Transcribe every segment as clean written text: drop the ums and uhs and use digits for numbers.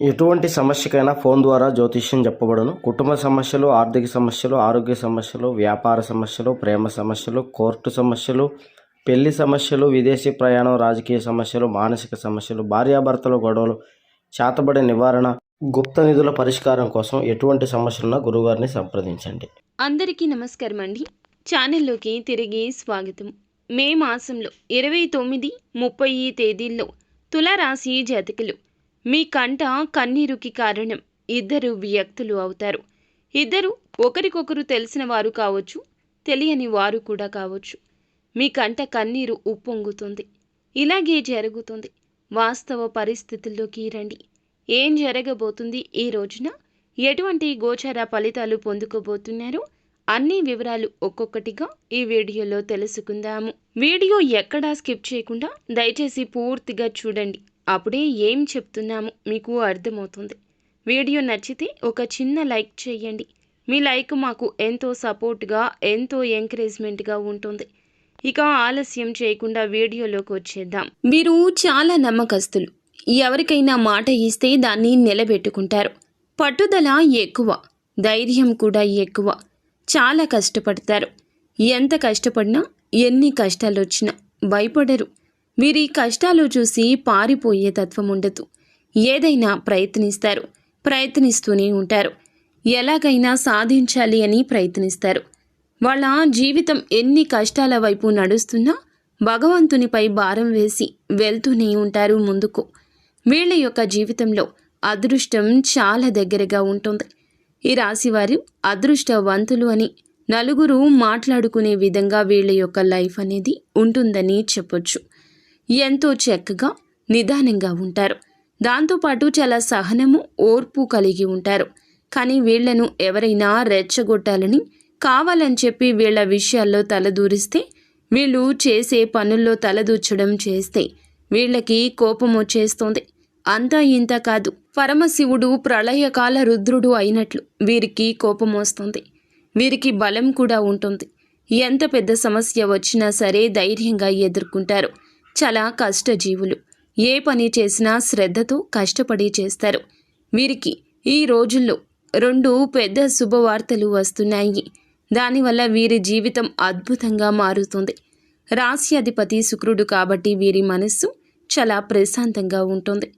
ఎటువంటి సమస్యకైనా ఫోన్ ద్వారా జ్యోతిష్యం చెప్పబడును. కుటుంబ సమస్యలు, ఆర్థిక సమస్యలు, ఆరోగ్య సమస్యలు, వ్యాపార సమస్యలు, ప్రేమ సమస్యలు, కోర్టు సమస్యలు, పెళ్లి సమస్యలు, విదేశీ ప్రయాణం, రాజకీయ సమస్యలు, మానసిక సమస్యలు, భార్యాభర్తల గొడవలు, చేతబడి నివారణ, గుప్త నిధుల పరిష్కారం కోసం ఎటువంటి సమస్యలున్నా గురుగారిని సంప్రదించండి. అందరికీ నమస్కారం అండి. ఛానల్లోకి తిరిగి స్వాగతం. మే మాసంలో 29, 30 తేదీల్లో తులారాశి జాతకులు మీ కంట కన్నీరుకి కారణం ఇద్దరు వ్యక్తులు అవుతారు. ఇద్దరు ఒకరికొకరు తెలిసిన వారు కావచ్చు, తెలియని వారు కూడా కావచ్చు. మీ కంట కన్నీరు ఉప్పొంగుతుంది. ఇలాగే జరుగుతుంది. వాస్తవ పరిస్థితుల్లోకి రండి. ఏం జరగబోతుంది ఈ రోజున, ఎటువంటి గోచర ఫలితాలు పొందుకోబోతున్నారు అన్ని వివరాలు ఒక్కొక్కటిగా ఈ వీడియోలో తెలుసుకుందాము. వీడియో ఎక్కడా స్కిప్ చేయకుండా దయచేసి పూర్తిగా చూడండి. అప్పుడే ఏం చెప్తున్నామో మీకు అర్థమవుతుంది. వీడియో నచ్చితే ఒక చిన్న లైక్ చేయండి. మీ లైక్ మాకు ఎంతో సపోర్ట్గా, ఎంతో ఎంకరేజ్మెంట్గా ఉంటుంది. ఇక ఆలస్యం చేయకుండా వీడియోలోకి వచ్చేద్దాం. మీరు చాలా నమ్మకస్తులు. ఎవరికైనా మాట ఇస్తే దాన్ని నిలబెట్టుకుంటారు. పట్టుదల ఎక్కువ, ధైర్యం కూడా ఎక్కువ. చాలా కష్టపడతారు. ఎంత కష్టపడినా, ఎన్ని కష్టాలు వచ్చినా భయపడరు. వీరి కష్టాలు చూసి పారిపోయే తత్వం ఉండదు. ఏదైనా ప్రయత్నిస్తారు, ప్రయత్నిస్తూనే ఉంటారు. ఎలాగైనా సాధించాలి అని ప్రయత్నిస్తారు. వాళ్ళ జీవితం ఎన్ని కష్టాల వైపు నడుస్తున్నా భగవంతునిపై భారం వేసి వెళ్తూనే ఉంటారు ముందుకు. వీళ్ళ యొక్క జీవితంలో అదృష్టం చాలా దగ్గరగా ఉంటుంది. ఈ రాశివారు అదృష్టవంతులు అని నలుగురు మాట్లాడుకునే విధంగా వీళ్ళ యొక్క లైఫ్ అనేది ఉంటుందని చెప్పొచ్చు. ఎంతో చక్కగా, నిదానంగా ఉంటారు. దాంతోపాటు చాలా సహనము, ఓర్పు కలిగి ఉంటారు. కానీ వీళ్లను ఎవరైనా రెచ్చగొట్టాలని, కావాలని చెప్పి వీళ్ళ విషయాల్లో తలదూరిస్తే, వీళ్ళు చేసే పనుల్లో తలదూర్చడం చేస్తే వీళ్ళకి కోపం వచ్చేస్తుంది. అంతా ఇంత కాదు, పరమశివుడు ప్రళయకాల రుద్రుడు అయినట్లు వీరికి కోపం వస్తుంది. వీరికి బలం కూడా ఉంటుంది. ఎంత పెద్ద సమస్య వచ్చినా సరే ధైర్యంగా ఎదుర్కొంటారు. చాలా కష్టజీవులు. ఏ పని చేసినా శ్రద్ధతో కష్టపడి చేస్తారు. వీరికి ఈ రోజుల్లో 2 పెద్ద శుభవార్తలు వస్తున్నాయి. దానివల్ల వీరి జీవితం అద్భుతంగా మారుతుంది. రాశ్యాధిపతి శుక్రుడు కాబట్టి వీరి మనస్సు చాలా ప్రశాంతంగా ఉంటుంది.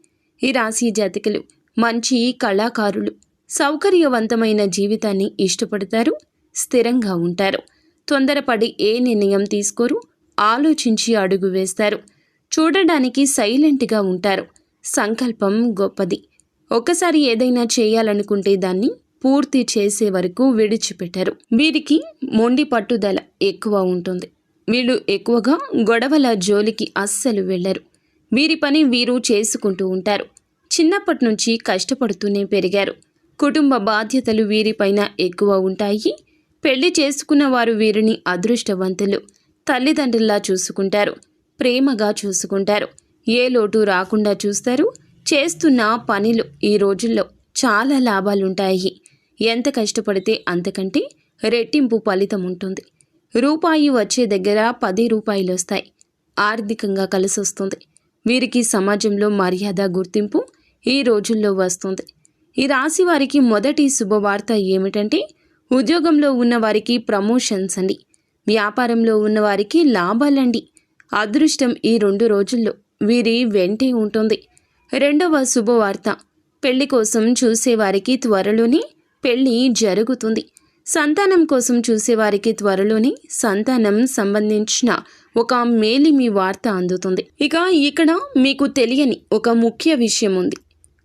ఈ రాశి జాతకులు మంచి కళాకారులు. సౌకర్యవంతమైన జీవితాన్ని ఇష్టపడతారు. స్థిరంగా ఉంటారు. తొందరపడి ఏ నిర్ణయం తీసుకోరు. ఆలోచించి అడుగు వేస్తారు. చూడడానికి సైలెంట్గా ఉంటారు. సంకల్పం గొప్పది. ఒక్కసారి ఏదైనా చేయాలనుకుంటే దాన్ని పూర్తి చేసే వరకు విడిచిపెట్టరు. వీరికి మొండి పట్టుదల ఎక్కువ ఉంటుంది. వీళ్ళు ఎక్కువగా గొడవల జోలికి అస్సలు వెళ్ళరు. వీరి పని వీరు చేసుకుంటూ ఉంటారు. చిన్నప్పటి నుంచి కష్టపడుతూనే పెరిగారు. కుటుంబ బాధ్యతలు వీరిపైన ఎక్కువ ఉంటాయి. పెళ్లి చేసుకున్న వారు వీరిని అదృష్టవంతులు. తల్లిదండ్రుల్లా చూసుకుంటారు. ప్రేమగా చూసుకుంటారు. ఏ లోటు రాకుండా చూస్తారు. చేస్తున్న పనిలో ఈ రోజుల్లో చాలా లాభాలుంటాయి. ఎంత కష్టపడితే అంతకంటే రెట్టింపు ఫలితం ఉంటుంది. రూపాయి వచ్చే దగ్గర 10 రూపాయలు వస్తాయి. ఆర్థికంగా కలిసొస్తుంది. వీరికి సమాజంలో మర్యాద, గుర్తింపు ఈ రోజుల్లో వస్తుంది. ఈ రాశి వారికి మొదటి శుభవార్త ఏమిటంటే, ఉద్యోగంలో ఉన్నవారికి ప్రమోషన్స్ అండి. వ్యాపారంలో ఉన్నవారికి లాభాలండి. అదృష్టం ఈ 2 రోజుల్లో వీరి వెంటే ఉంటుంది. రెండవ శుభవార్త, పెళ్లి కోసం చూసేవారికి త్వరలోనే పెళ్లి జరుగుతుంది. సంతానం కోసం చూసేవారికి త్వరలోనే సంతానం సంబంధించిన ఒక మేలిమి వార్త అందుతుంది. ఇక ఇక్కడ మీకు తెలియని ఒక ముఖ్య విషయం ఉంది.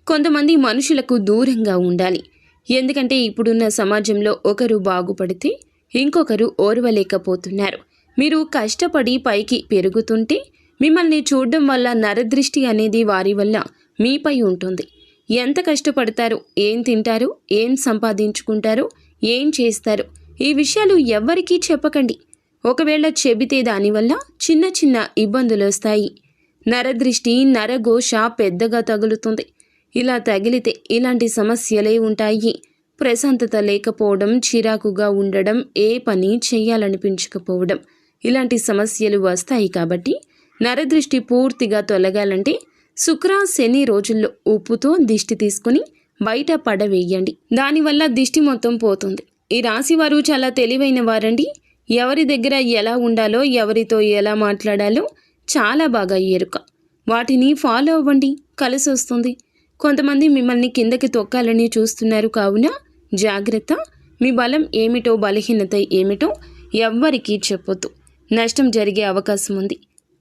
కొంతమంది మనుషులకు దూరంగా ఉండాలి. ఎందుకంటే ఇప్పుడున్న సమాజంలో ఒకరు బాగుపడితే ఇంకొకరు ఓర్వలేకపోతున్నారు. మీరు కష్టపడి పైకి పెరుగుతుంటే మిమ్మల్ని చూడడం వల్ల నరదృష్టి అనేది వారి వల్ల మీపై ఉంటుంది. ఎంత కష్టపడతారు, ఏం తింటారు, ఏం సంపాదించుకుంటారు, ఏం చేస్తారు, ఈ విషయాలు ఎవ్వరికీ చెప్పకండి. ఒకవేళ చెబితే దానివల్ల చిన్న చిన్న ఇబ్బందులు వస్తాయి. నరదృష్టి, నరఘోష పెద్దగా తగులుతుంది. ఇలా తగిలితే ఇలాంటి సమస్యలే ఉంటాయి. ప్రశాంతత లేకపోవడం, చిరాకుగా ఉండడం, ఏ పని చేయాలనిపించకపోవడం, ఇలాంటి సమస్యలు వస్తాయి. కాబట్టి నరదృష్టి పూర్తిగా తొలగాలంటే శుక్ర శని రోజుల్లో ఉప్పుతో దిష్టి తీసుకుని బయట పడవేయండి. దానివల్ల దిష్టి మొత్తం పోతుంది. ఈ రాశి వారు చాలా తెలివైన వారండి. ఎవరి దగ్గర ఎలా ఉండాలో, ఎవరితో ఎలా మాట్లాడాలో చాలా బాగా ఎరుక. వాటిని ఫాలో అవ్వండి, కలిసి వస్తుంది. కొంతమంది మిమ్మల్ని కిందకి తొక్కాలని చూస్తున్నారు కావున జాగ్రత్త. మీ బలం ఏమిటో, బలహీనత ఏమిటో ఎవ్వరికీ చెప్పొద్దు. నష్టం జరిగే అవకాశం ఉంది.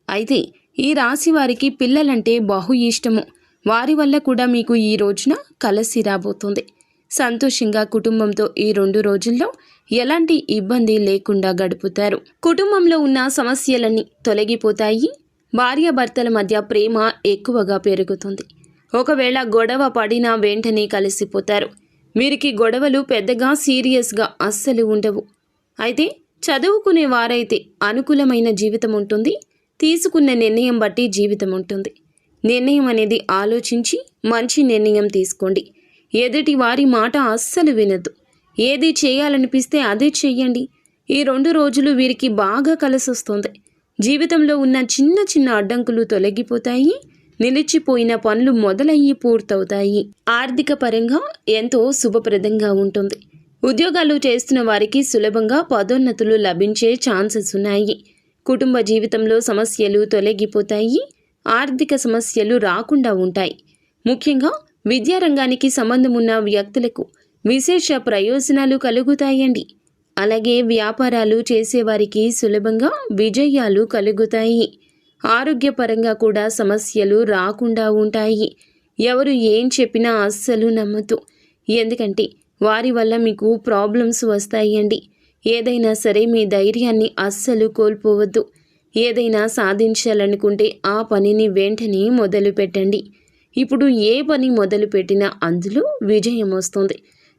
అయితే ఈ రాశి వారికి పిల్లలంటే బహు ఇష్టము. వారి వల్ల కూడా మీకు ఈ రోజున కలిసి రాబోతుంది. సంతోషంగా కుటుంబంతో ఈ 2 రోజుల్లో ఎలాంటి ఇబ్బంది లేకుండా గడుపుతారు. కుటుంబంలో ఉన్న సమస్యలన్నీ తొలగిపోతాయి. భార్యాభర్తల మధ్య ప్రేమ ఎక్కువగా పెరుగుతుంది. ఒకవేళ గొడవ పడినా వెంటనే కలిసిపోతారు. వీరికి గొడవలు పెద్దగా సీరియస్గా అస్సలు ఉండవు. అయితే చదువుకునే వారైతే అనుకూలమైన జీవితం ఉంటుంది. తీసుకున్న నిర్ణయం బట్టి జీవితం ఉంటుంది. నిర్ణయం అనేది ఆలోచించి మంచి నిర్ణయం తీసుకోండి. ఎదుటి వారి మాట అస్సలు వినద్దు. ఏది చేయాలనిపిస్తే అదే చెయ్యండి. ఈ 2 రోజులు వీరికి బాగా కలిసొస్తుంది. జీవితంలో ఉన్న చిన్న చిన్న అడ్డంకులు తొలగిపోతాయి. నిలిచిపోయిన పనులు మొదలయ్యి పూర్తవుతాయి. ఆర్థిక పరంగా ఎంతో శుభప్రదంగా ఉంటుంది. ఉద్యోగాలు చేస్తున్న వారికి సులభంగా పదోన్నతులు లభించే ఛాన్సెస్ ఉన్నాయి. కుటుంబ జీవితంలో సమస్యలు తొలగిపోతాయి. ఆర్థిక సమస్యలు రాకుండా ఉంటాయి. ముఖ్యంగా విద్యారంగానికి సంబంధం ఉన్న వ్యక్తులకు విశేష ప్రయోజనాలు కలుగుతాయండి. అలాగే వ్యాపారాలు చేసేవారికి సులభంగా విజయాలు కలుగుతాయి. ఆరోగ్యపరంగా కూడా సమస్యలు రాకుండా ఉంటాయి. ఎవరు ఏం చెప్పినా అస్సలు నమ్మద్దు. ఎందుకంటే వారి వల్ల మీకు ప్రాబ్లమ్స్ వస్తాయండి. ఏదైనా సరే మీ ధైర్యాన్ని అస్సలు కోల్పోవద్దు. ఏదైనా సాధించాలనుకుంటే ఆ పనిని వెంటనే మొదలు పెట్టండి. ఇప్పుడు ఏ పని మొదలు పెట్టినా అందులో విజయం వస్తుంది.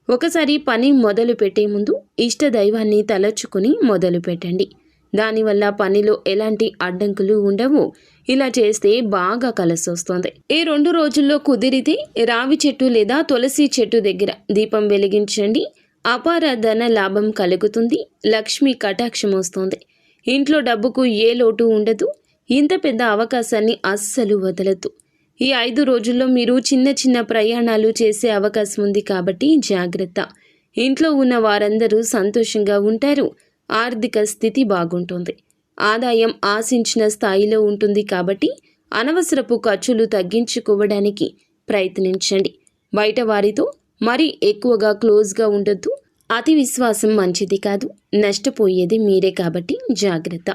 ఒకసారి పని మొదలు పెట్టే ముందు ఇష్ట దైవాన్ని తలచుకుని మొదలు పెట్టండి. దానివల్ల పనిలో ఎలాంటి అడ్డంకులు ఉండవు. ఇలా చేస్తే బాగా కలిసొస్తుంది. ఈ 2 రోజుల్లో కుదిరితే రావి చెట్టు లేదా తులసి చెట్టు దగ్గర దీపం వెలిగించండి. అపార ధన లాభం కలుగుతుంది. లక్ష్మీ కటాక్షం వస్తుంది. ఇంట్లో డబ్బుకు ఏ లోటు ఉండదు. ఇంత పెద్ద అవకాశాన్ని అస్సలు వదలద్దు. ఈ 5 రోజుల్లో మీరు చిన్న చిన్న ప్రయాణాలు చేసే అవకాశం ఉంది కాబట్టి జాగ్రత్త. ఇంట్లో ఉన్న వారందరూ సంతోషంగా ఉంటారు. ఆర్థిక స్థితి బాగుంటుంది. ఆదాయం ఆశించిన స్థాయిలో ఉంటుంది కాబట్టి అనవసరపు ఖర్చులు తగ్గించుకోవడానికి ప్రయత్నించండి. బయట వారితో మరీ ఎక్కువగా క్లోజ్గా ఉండొద్దు. అతి విశ్వాసం మంచిది కాదు. నష్టపోయేది మీరే కాబట్టి జాగ్రత్త.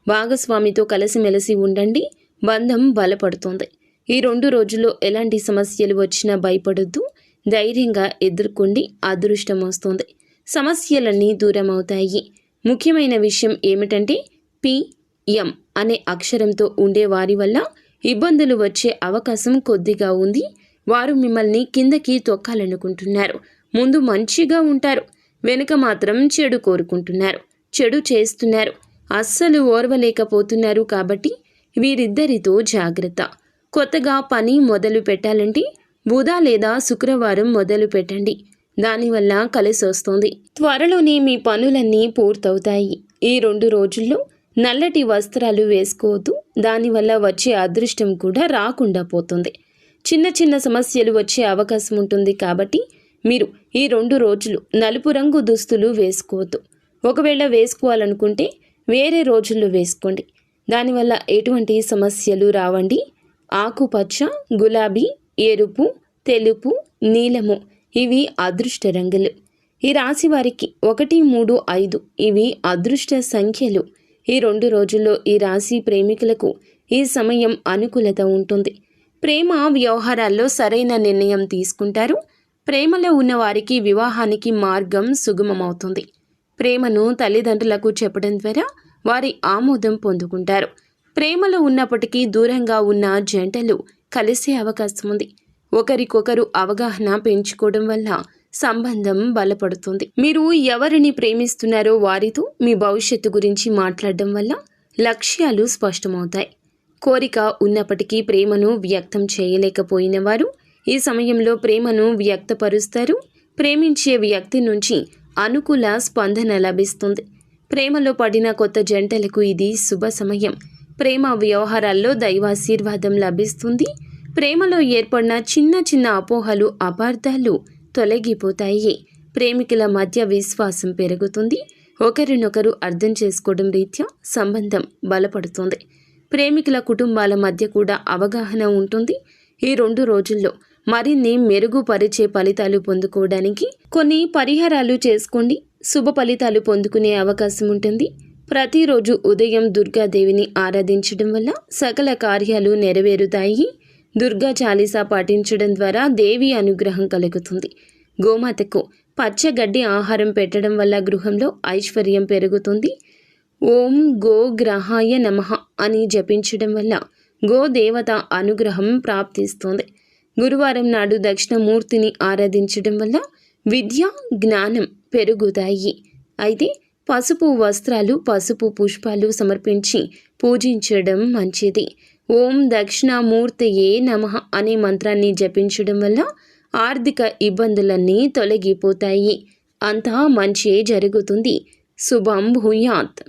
భాగస్వామితో కలిసిమెలిసి ఉండండి. బంధం బలపడుతుంది. ఈ 2 రోజుల్లో ఎలాంటి సమస్యలు వచ్చినా భయపడొద్దు. ధైర్యంగా ఎదుర్కొండి. అదృష్టం వస్తుంది. సమస్యలన్నీ దూరం అవుతాయి. ముఖ్యమైన విషయం ఏమిటంటే PM అనే అక్షరంతో ఉండే వారి వల్ల ఇబ్బందులు వచ్చే అవకాశం కొద్దిగా ఉంది. వారు మిమ్మల్ని కిందకి తొక్కాలనుకుంటున్నారు. ముందు మంచిగా ఉంటారు, వెనుక మాత్రం చెడు కోరుకుంటున్నారు, చెడు చేస్తున్నారు. అస్సలు ఓర్వలేకపోతున్నారు. కాబట్టి వీరిద్దరితో జాగ్రత్త. కొత్తగా పని మొదలు పెట్టాలంటే బుధ లేదా శుక్రవారం మొదలు పెట్టండి. దానివల్ల కలిసి వస్తుంది. త్వరలోనే మీ పనులన్నీ పూర్తవుతాయి. ఈ 2 రోజుల్లో నల్లటి వస్త్రాలు వేసుకోవద్దు. దానివల్ల వచ్చే అదృష్టం కూడా రాకుండా పోతుంది. చిన్న చిన్న సమస్యలు వచ్చే అవకాశం ఉంటుంది. కాబట్టి మీరు ఈ 2 రోజులు నలుపు రంగు దుస్తులు వేసుకోవద్దు. ఒకవేళ వేసుకోవాలనుకుంటే వేరే రోజుల్లో వేసుకోండి. దానివల్ల ఎటువంటి సమస్యలు రావండి. ఆకుపచ్చ, గులాబీ, ఎరుపు, తెలుపు, నీలము ఇవి అదృష్ట రంగులు. ఈ రాశి వారికి 1, 3, 5 ఇవి అదృష్ట సంఖ్యలు. ఈ 2 రోజుల్లో ఈ రాశి ప్రేమికులకు ఈ సమయం అనుకూలత ఉంటుంది. ప్రేమ వ్యవహారాల్లో సరైన నిర్ణయం తీసుకుంటారు. ప్రేమలో ఉన్న వారికి వివాహానికి మార్గం సుగమమవుతుంది. ప్రేమను తల్లిదండ్రులకు చెప్పడం ద్వారా వారి ఆమోదం పొందుకుంటారు. ప్రేమలో ఉన్నప్పటికీ దూరంగా ఉన్న జంటలు కలిసే అవకాశం ఉంది. ఒకరికొకరు అవగాహన పెంచుకోవడం వల్ల సంబంధం బలపడుతుంది. మీరు ఎవరిని ప్రేమిస్తున్నారో వారితో మీ భవిష్యత్తు గురించి మాట్లాడడం వల్ల లక్ష్యాలు స్పష్టమవుతాయి. కోరిక ఉన్నప్పటికీ ప్రేమను వ్యక్తం చేయలేకపోయిన వారు ఈ సమయంలో ప్రేమను వ్యక్తపరుస్తారు. ప్రేమించే వ్యక్తి నుంచి అనుకూల స్పందన లభిస్తుంది. ప్రేమలో పడిన కొత్త జంటలకు ఇది శుభ సమయం. ప్రేమ వ్యవహారాల్లో దైవాశీర్వాదం లభిస్తుంది. ప్రేమలో ఏర్పడిన చిన్న చిన్న అపోహలు, అపార్థాలు తొలగిపోతాయి. ప్రేమికుల మధ్య విశ్వాసం పెరుగుతుంది. ఒకరినొకరు అర్థం చేసుకోవడం రీత్యా సంబంధం బలపడుతుంది. ప్రేమికుల కుటుంబాల మధ్య కూడా అవగాహన ఉంటుంది. ఈ 2 రోజుల్లో మరిన్ని మెరుగుపరిచే ఫలితాలు పొందుకోవడానికి కొన్ని పరిహారాలు చేసుకోండి. శుభ ఫలితాలు పొందుకునే అవకాశం ఉంటుంది. ప్రతిరోజు ఉదయం దుర్గాదేవిని ఆరాధించడం వల్ల సకల కార్యాలు నెరవేరుతాయి. దుర్గా చాలీసా పాటించడం ద్వారా దేవి అనుగ్రహం కలుగుతుంది. గోమాతకు పచ్చగడ్డి ఆహారం పెట్టడం వల్ల గృహంలో ఐశ్వర్యం పెరుగుతుంది. ఓం గో గ్రహాయ నమః అని జపించడం వల్ల గోదేవత అనుగ్రహం ప్రాప్తిస్తుంది. గురువారం నాడు దక్షిణమూర్తిని ఆరాధించడం వల్ల విద్య, జ్ఞానం పెరుగుతాయి. అయితే పసుపు వస్త్రాలు, పసుపు పుష్పాలు సమర్పించి పూజించడం మంచిది. ఓం దక్షిణామూర్తయే నమః అనే మంత్రాన్ని జపించడం వల్ల ఆర్థిక ఇబ్బందులన్నీ తొలగిపోతాయి. అంతా మంచే జరుగుతుంది. శుభం భూయాత్.